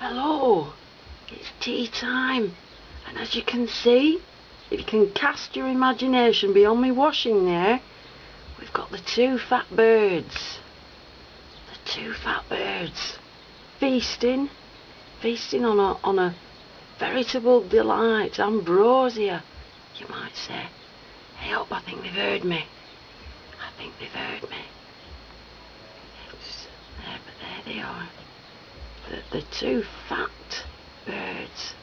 Hello, it's tea time, and as you can see, if you can cast your imagination beyond me washing there, we've got the two fat birds. The two fat birds feasting on a veritable delight, ambrosia, you might say. Hey up, I think they've heard me. It's there, but there they are. The two fat birds.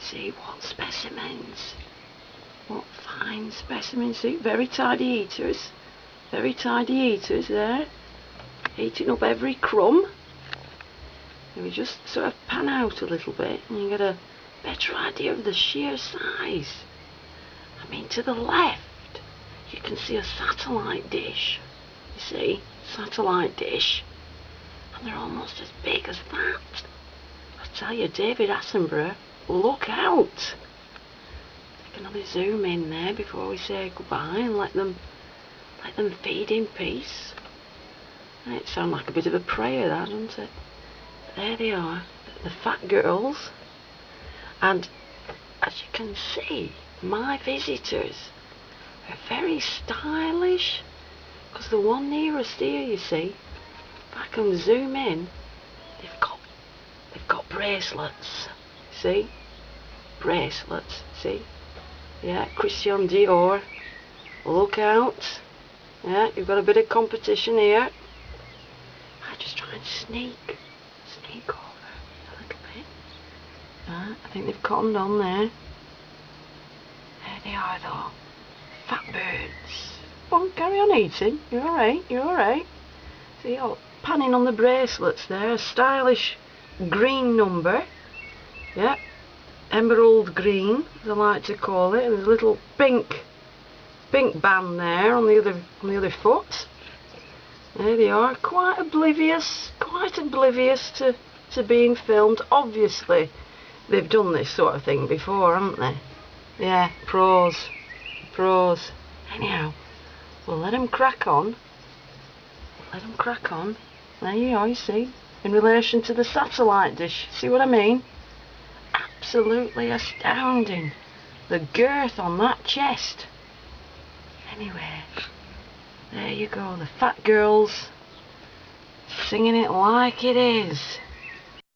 See what specimens. What fine specimens. See, very tidy eaters. Very tidy eaters there. Eating up every crumb. And we just sort of pan out a little bit and you get a better idea of the sheer size. I mean, to the left you can see a satellite dish. You see, satellite dish. And they're almost as big as that. I tell you, David Attenborough, look out! I can only zoom in there before we say goodbye and let them feed in peace. And it sounds like a bit of a prayer, that, doesn't it? But there they are, the fat girls. And as you can see, my visitors are very stylish, because the one nearest here, you see, if I can zoom in, they've got bracelets. See? Bracelets, see? Yeah, Christian Dior. Look out. Yeah, you've got a bit of competition here. I just try and sneak over a little bit. I think they've cottoned on there. There they are though. Fat birds. Go on, carry on eating. You're alright. See, oh, panning on the bracelets there. A stylish green number. Yeah. Emerald green, as I like to call it. And there's a little pink band there on the other foot. There they are, quite oblivious to being filmed. Obviously, they've done this sort of thing before, haven't they? Yeah, pros. Anyhow, we'll let them crack on. There you are, you see, in relation to the satellite dish. See what I mean? Absolutely astounding. The girth on that chest. Anyway, there you go, the fat girls singing it like it is.